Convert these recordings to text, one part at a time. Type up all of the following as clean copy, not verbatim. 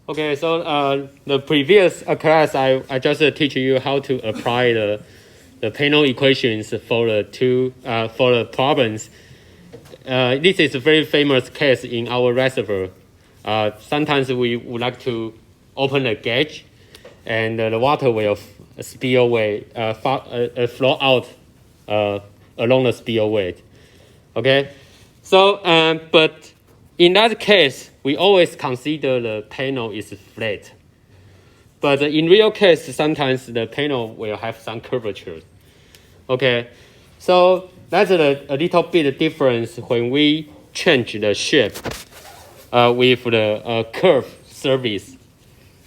Okay, so the previous class I just teach you how to apply the panel equations for the problems. This is a very famous case in our reservoir. Sometimes we would like to open the gauge, and the water will spill away, flow out along the spillway. Okay, so but in that case, we always consider the panel is flat. But in real case, sometimes the panel will have some curvature. Okay, so that's a little bit difference when we change the shape with the curve surface.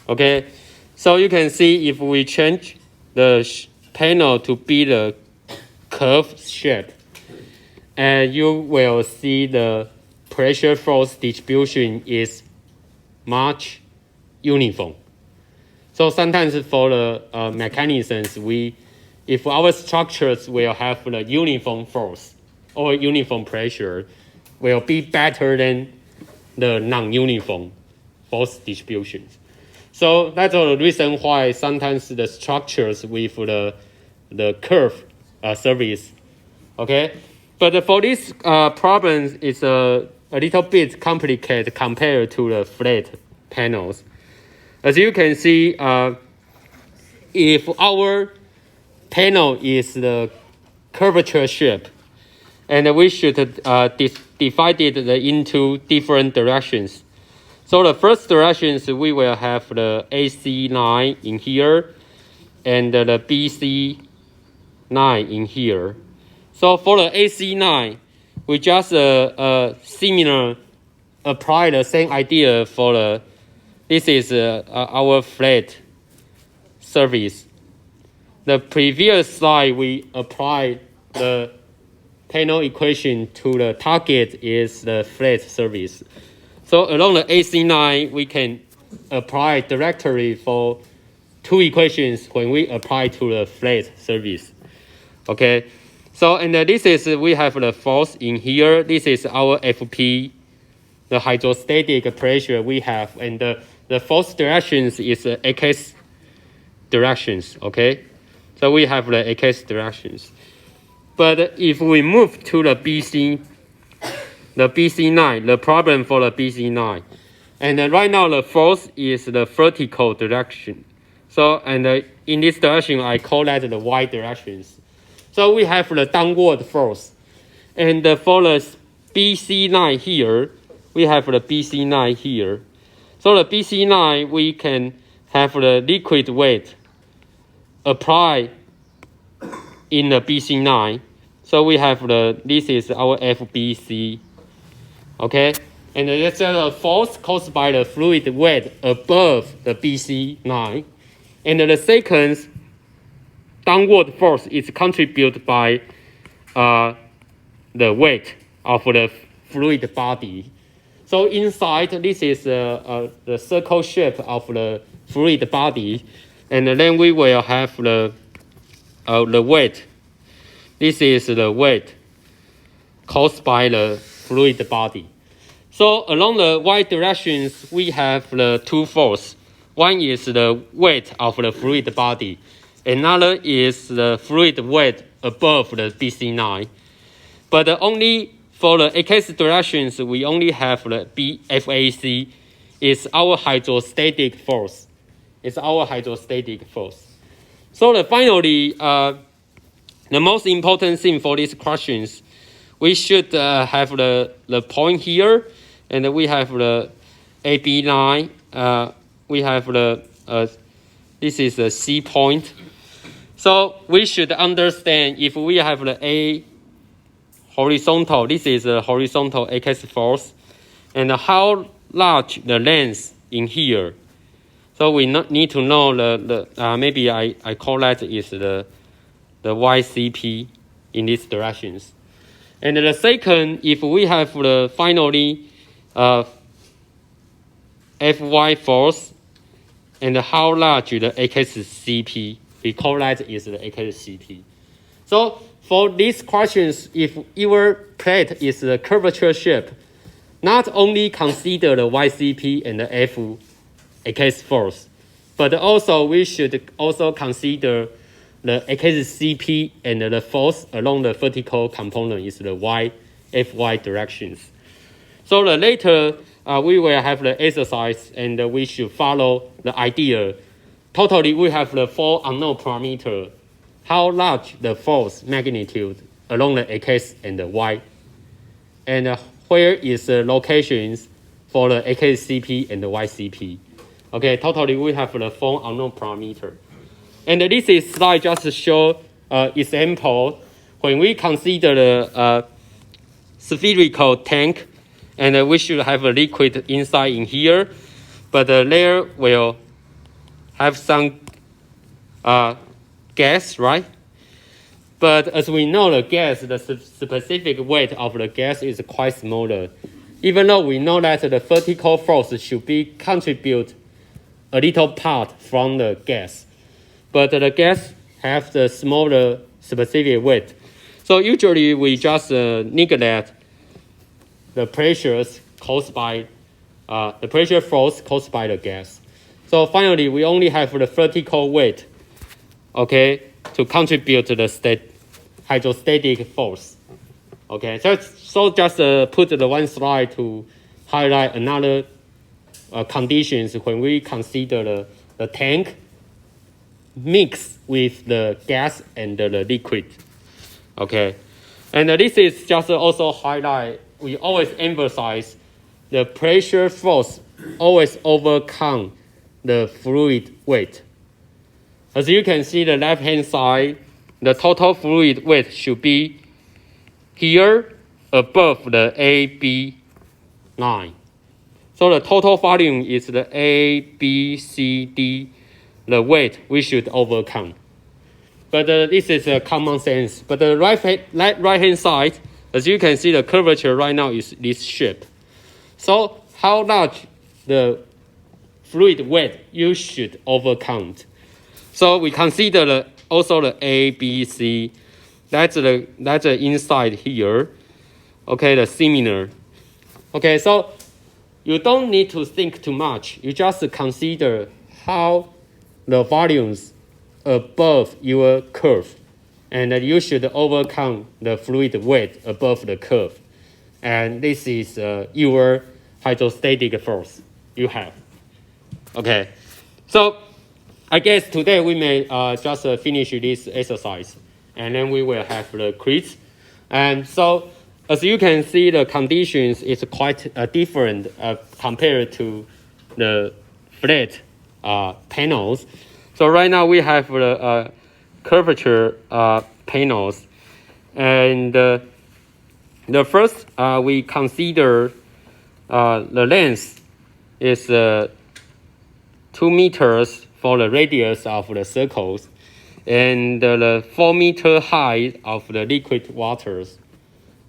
Okay, so you can see if we change the panel to be the curved shape, and you will see the pressure force distribution is much uniform. So sometimes for the mechanisms, if our structures will have the uniform force or uniform pressure, will be better than the non-uniform force distributions. So that's the reason why sometimes the structures with the curve surface, okay. But for this problem, it's a little bit complicated compared to the flat panels. As you can see, if our panel is the curvature shape, and we should divide it into different directions. So the first directions, we will have the AC line in here, and the BC line in here. So for the AC line, we just similar apply the same idea for this is our flat surface. The previous slide, we applied the panel equation to the target is the flat surface. So along the AC line, we can apply directly for two equations when we apply to the flat surface. Okay. So, and this is, we have the force in here. This is our FP, the hydrostatic pressure we have. And the force directions is X directions, okay? So we have the X directions. But if we move to the BC line, the problem for the BC line. And right now the force is the vertical direction. So, and in this direction, I call that the Y directions. So we have the downward force. And for the BC line here, we have the BC line here. So the BC line, we can have the liquid weight apply in the BC line. So we have this is our FBC. Okay? And that's the force caused by the fluid weight above the BC line. And the second downward force is contributed by the weight of the fluid body. So inside, this is the circle shape of the fluid body, and then we will have the weight. This is the weight caused by the fluid body. So along the Y directions, we have the two forces. One is the weight of the fluid body. Another is the fluid weight above the BC line. But only for the X directions, we only have the BFAC. It's our hydrostatic force. It's our hydrostatic force. So finally, the most important thing for these questions, we should have the point here, and we have the AB line. We have this is a C point. So we should understand if we have the A horizontal, this is a horizontal X force, and how large the length in here. So we need to know maybe I call that is the YCP in these directions. And the second, if we have the finally Fy force and how large the XCP, we call that is the XCP. So for these questions, if your plate is the curvature shape, not only consider the YCP and the AKS force. But also we should also consider the AKS CP and the force along the vertical component is the FY directions. So the later we will have the exercise and we should follow the idea. Totally we have the 4 unknown parameters. How large the force magnitude along the AKS and the Y. And where is the locations for the AKS-CP and the YCP. Okay, totally we have the 4 unknown parameters. And this is slide just to show example when we consider the spherical tank, and we should have a liquid inside in here, but the layer will have some gas, right? But as we know, the gas, the specific weight of the gas is quite smaller. Even though we know that the vertical force should be contribute a little part from the gas, but the gas have the smaller specific weight. So usually we just neglect the pressures caused by the pressure force caused by the gas. So finally, we only have the vertical weight, okay, to contribute to the hydrostatic force. Okay, so just put the one slide to highlight another conditions when we consider the tank mix with the gas and the liquid. Okay, and this is just also highlight, we always emphasize the pressure force always overcome the fluid weight. As you can see the left hand side, the total fluid weight should be here above the AB line. So the total volume is the A, B, C, D, the weight we should overcome. But this is a common sense. But the right hand side, as you can see, the curvature right now is this shape. So how large the fluid weight you should overcome? So we consider also the A, B, C. That's the inside here. Okay, the similar. Okay, so you don't need to think too much. You just consider how the volumes above your curve, and you should overcome the fluid weight above the curve. And this is your hydrostatic force you have. Okay, so I guess today we may just finish this exercise, and then we will have the quiz. And so as you can see, the conditions is quite different compared to the flat panels. So right now we have the curvature panels, and the first we consider the length is 2 meters for the radius of the circles, and the 4 meter height of the liquid waters.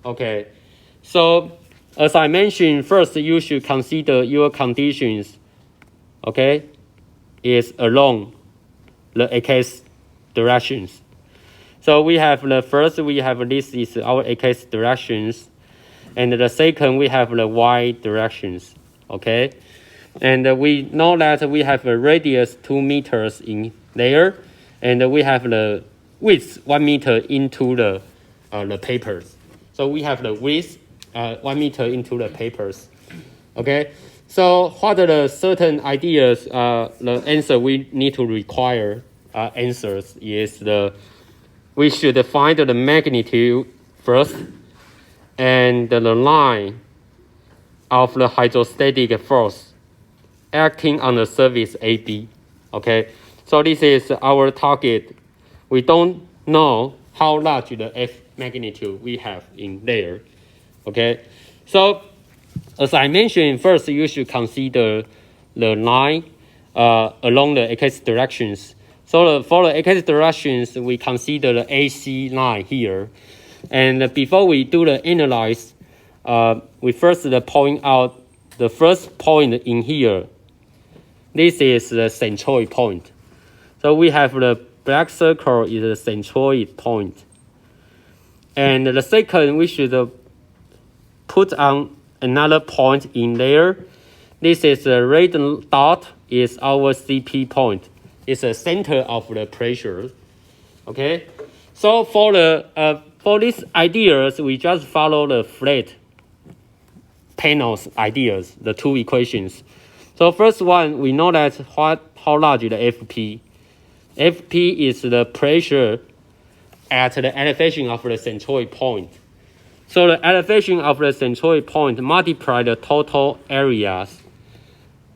Okay, so as I mentioned, first you should consider your conditions, okay, is along the AKS directions. So we have the first, we have this is our AKS directions, and the second we have the Y directions, okay? And we know that we have a radius 2 meters in there, and we have the width 1 meter into the papers. So we have the width 1 meter into the papers. Okay. So what are the certain ideas? The answer we need to require answers is we should find the magnitude first, and the line of the hydrostatic force acting on the surface AB. Okay. So this is our target. We don't know how large the F magnitude we have in there. Okay, so as I mentioned, first you should consider the line along the AKS directions. So for the AKS directions, we consider the AC line here. And before we do the analyze, we first point out the first point in here. This is the centroid point. So we have the black circle is the centroid point. And the second, we should put on another point in there. This is a red dot is our CP point. It's the center of the pressure. Okay, so for these ideas, we just follow the flat panels ideas, the two equations. So first one, we know that how large is the FP. FP is the pressure at the elevation of the centroid point. So the elevation of the centroid point multiply the total areas.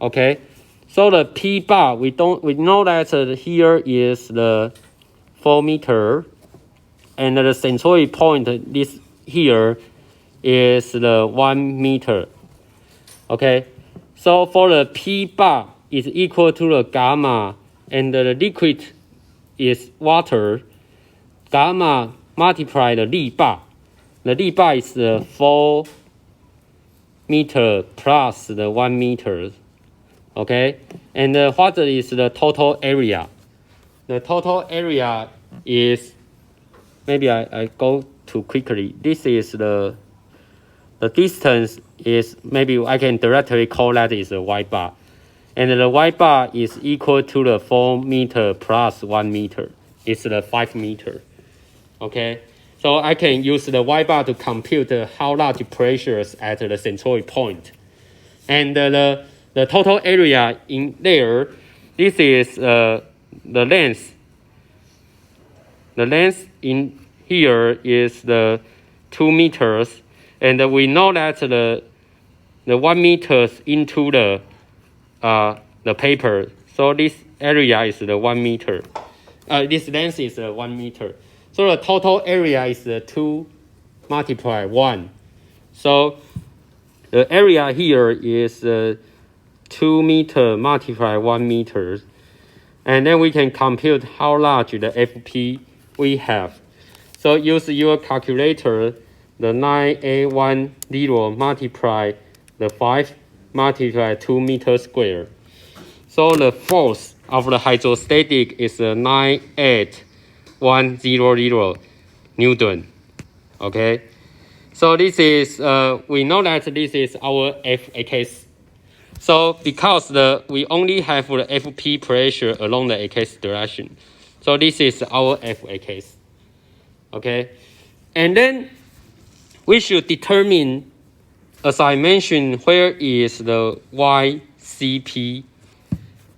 Okay, so the P bar, we know that here is the 4 meter, and the centroid point this here is the 1 meter. Okay, so for the P bar is equal to the gamma, and the liquid is water. Gamma multiply the Li bar. The Li bar is the 4 meter plus the 1 meter. Okay, and what is the total area? The total area is, maybe I go too quickly. This is the distance is, maybe I can directly call that is the Y bar. And the Y bar is equal to the 4 meter plus 1 meter. It's the 5 meter. Okay, so I can use the Y bar to compute how large pressures at the centroid point. And the total area in there, this is the length. The length in here is the 2 meters. And we know that the 1 meters into the paper. So this area is the 1 meter. This length is 1 meter. So the total area is 2 multiply 1. So the area here is 2 meter multiply 1 meter. And then we can compute how large the FP we have. So use your calculator, the 9810 multiply the 5 multiply 2 meters square. So the force of the hydrostatic is 98100 Newton. Okay, so this is we know that this is our Fx. So because we only have the Fp pressure along the X direction, so this is our Fx. Okay, and then we should determine, as I mentioned, where is the YCP.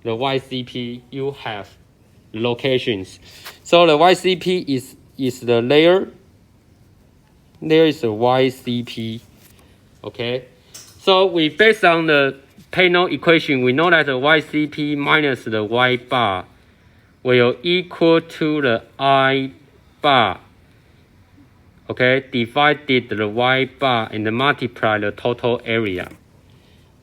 The YCP, you have locations. So the YCP is the layer. There is a YCP. Okay, so we based on the panel equation, we know that the YCP minus the Y bar will equal to the I bar. Okay, divided the Y bar and multiply the total area.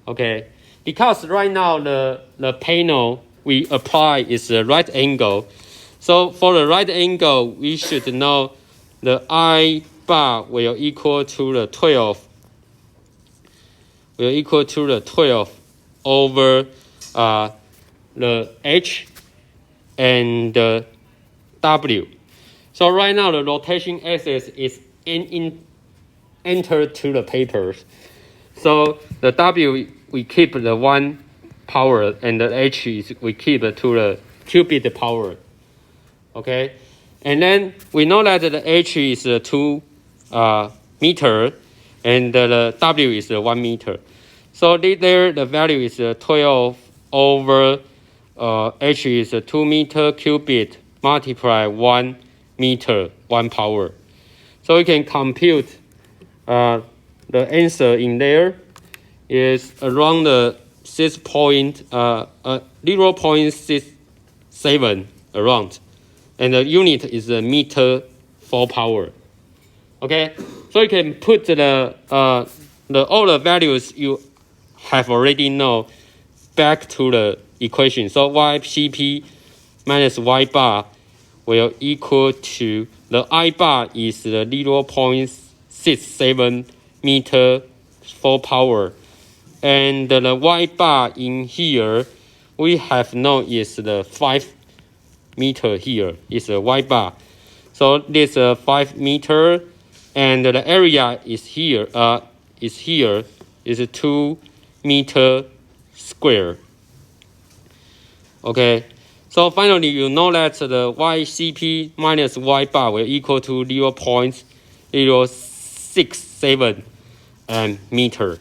Okay, because right now the panel we apply is the right angle. So for the right angle, we should know the I bar will equal to the 12. Will equal to the 12 over the H and the W. So right now the rotation axis is entered to the papers. So the W we keep the 1 power, and the H is we keep to the cubic power. Okay, and then we know that the H is 2 meter, and the W is 1 meter. So there the value is 12 over H is 2 meter cubic multiply 1 meter 1 power. So we can compute the answer in there is around the 0.67 around, and the unit is a meter 4 power. Okay, so you can put all the values you have already know back to the equation. So YCP minus Y bar will equal to, the I bar is the 0.67 meter 4 power, and the Y bar in here we have known is the 5 meter here is a Y bar. So this 5 meter, and the area is here is 2 meter square. Okay. So finally, you know that the YCP minus Y bar will equal to 0.067 meter.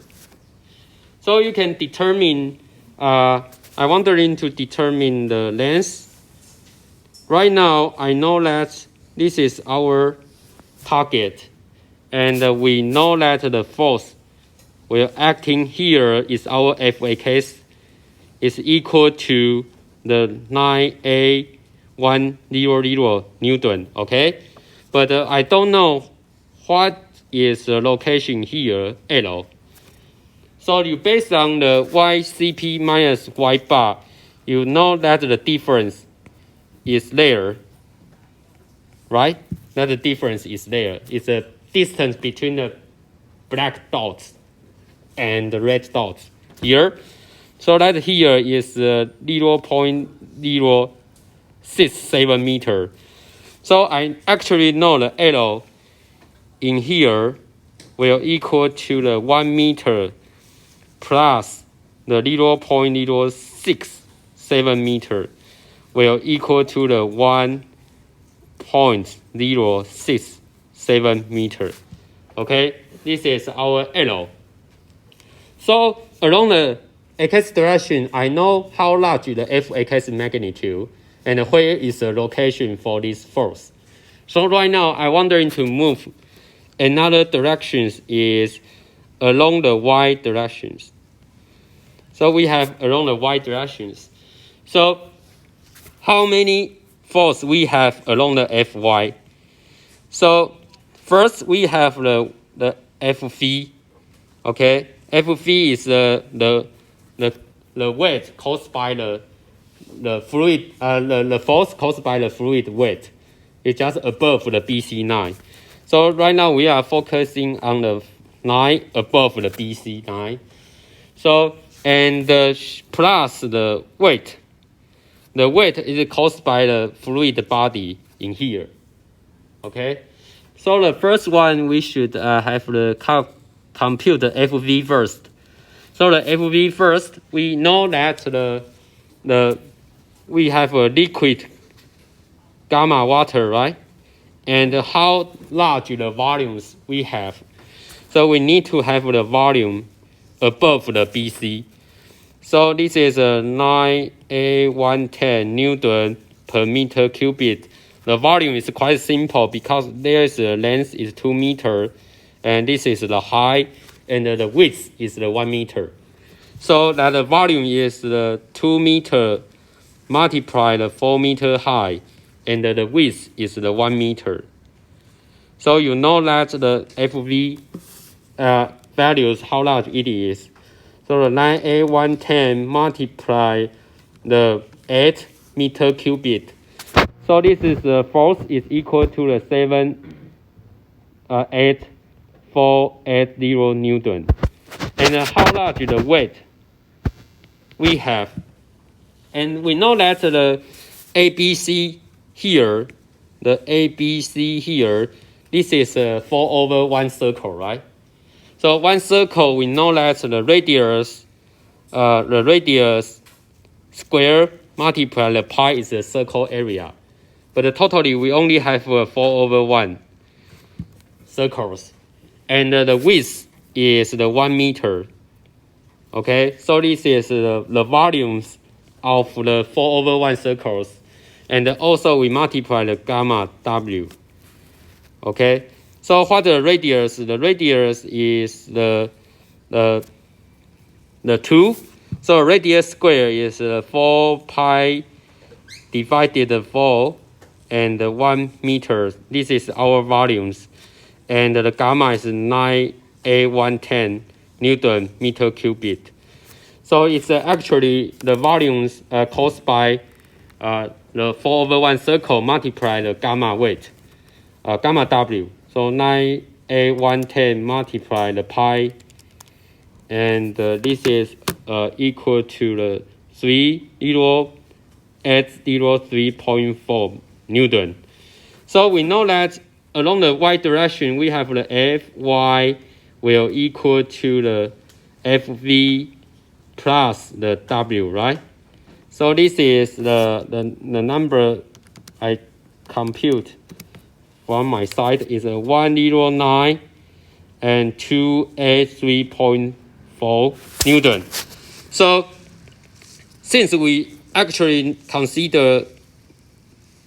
So you can determine, I wondering to determine the length. Right now, I know that this is our target, and we know that the force we're acting here is our FAK is equal to the 9A100 Newton, okay? But I don't know what is the location here, L. So you based on the YCP minus Y bar, you know that the difference is there, right? That the difference is there. It's a distance between the black dots and the red dots here. So that here is 0.067 meter. So I actually know the L in here will equal to the 1 meter plus the 0.067 meter will equal to the 1.067 meter. Okay, this is our L. So along the X direction, I know how large the Fx magnitude and where is the location for this force. So right now, I wondering to move another directions is along the y directions. So we have along the y directions. So how many force we have along the Fy? So first we have the Fv, okay? Fv is the weight caused by the fluid, the force caused by the fluid weight. It's just above the BC9. So right now we are focusing on the 9 above the BC9. So, and plus the weight. The weight is caused by the fluid body in here. Okay? So the first one, we should have the compute the Fv first. So the Fv first, we know that we have a liquid gamma water, right? And how large the volumes we have. So we need to have the volume above the BC. So this is a 9A110 Newton per meter cubic. The volume is quite simple because there's a length is 2 meters, and this is the height, and the width is the 1 meter. So that the volume is the 2 meter multiplied the 4 meter high, and the width is the 1 meter. So you know that the Fv values, how large it is. So the 9A110 multiply the 8 meter cubic. So this is the force is equal to the 78480 Newton. And how large is the weight we have? And we know that the ABC here, this is 4/1 circle, right? So one circle, we know that the radius square multiply the pi is the circle area. But totally, we only have 4/1 circles. And the width is the 1 meter. Okay, so this is the volumes of the 4/1 circles. And also we multiply the gamma W. Okay, so what the radius? The radius is the 2. So radius square is 4 pi divided 4 and 1 meter. This is our volumes. And the gamma is 9A110 Newton meter cubic. So it's actually the volumes caused by the 4/1 circle multiply the gamma weight, gamma W. So 9A110 multiply the pi, and this is equal to the 3083.4 Newton. So we know that along the y direction, we have the Fy will equal to the Fv plus the W, right? So this is the number I compute from my side is a 109 and 283.4 Newton. So since we actually consider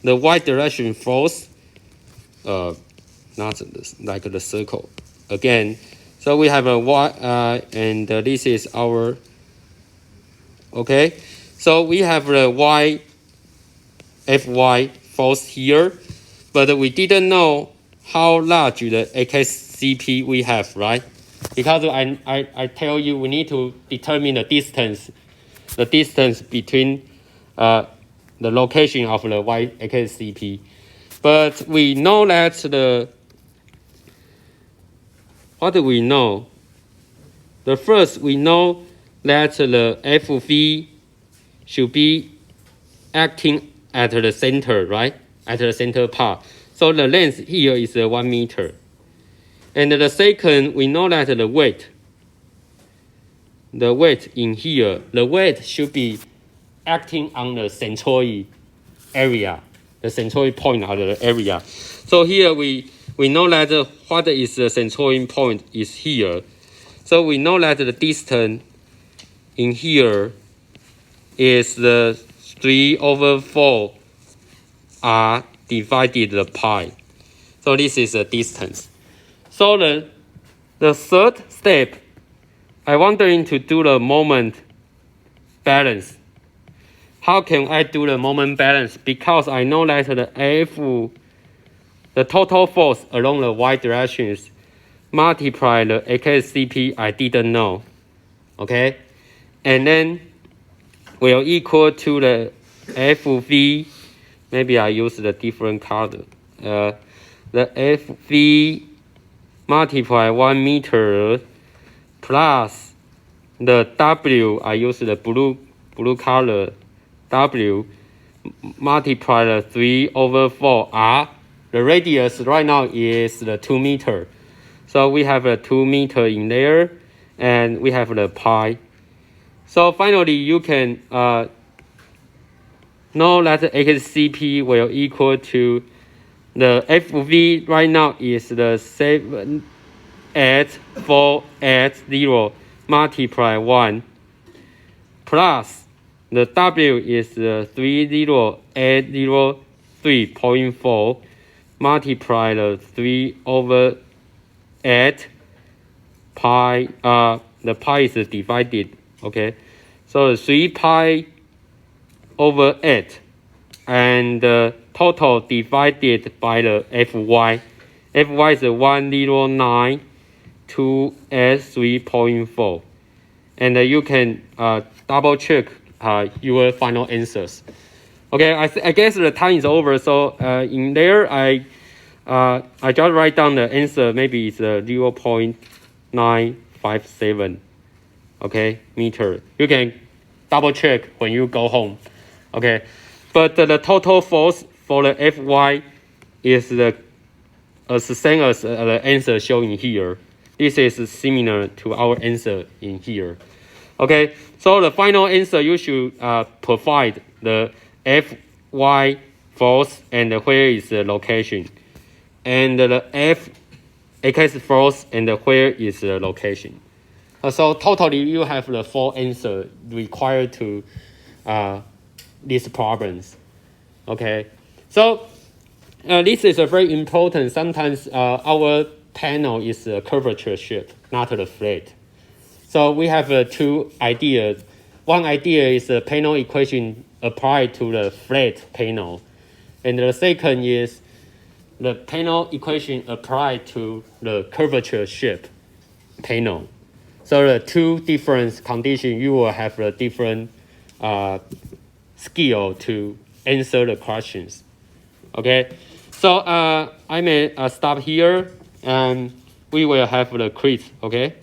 the y direction force, not like the circle again. So we have a y, and this is our, okay. So we have the y, Fy force here, but we didn't know how large the AKCP we have, right? Because I tell you we need to determine the distance between the location of the y AKCP. But we know that what do we know? The first, we know that the FV should be acting at the center, right? At the center part. So the length here is 1 meter. And the second, we know that the weight in here, the weight should be acting on the centroid area, the centroid point of the area. So here we know that what is the centroid point is here. So we know that the distance in here is the 3/4 r divided the pi. So this is the distance. So the third step, I wondering to do the moment balance. How can I do the moment balance? Because I know that the total force along the y directions multiply the AKCP I didn't know, okay? And then will equal to the FV, maybe I use the different color. The FV multiply 1 meter plus the W, I use the blue color, W multiply the 3/4 r. The radius right now is the 2 meter. So we have a 2 meter in there, and we have the pi. So finally, you can know that the AKCP will equal to the FV right now is the 78480 multiply 1 plus the W is the 30803.4 multiply the 3/8 pi. The pi is divided. Okay, so 3 pi/8 and the total divided by the Fy. Fy is 109 283.4, and you can double check your final answers. Okay, I guess the time is over. So in there, I just write down the answer. Maybe it's 0.957. Okay, meter. You can double check when you go home. Okay, but the total force for the Fy is the same as the answer shown here. This is similar to our answer in here. Okay, so the final answer you should provide the Fy force and where is the location, and the Fx force and where is the location. So totally you have the 4 answers required to these problems. Okay, so this is very important. Sometimes our panel is a curvature shape, not a flat. So we have 2 ideas. One idea is the panel equation applied to the flat panel. And the second is the panel equation applied to the curvature shape panel. So the 2 different conditions, you will have a different skill to answer the questions. Okay, so I may stop here, and we will have the quiz. Okay.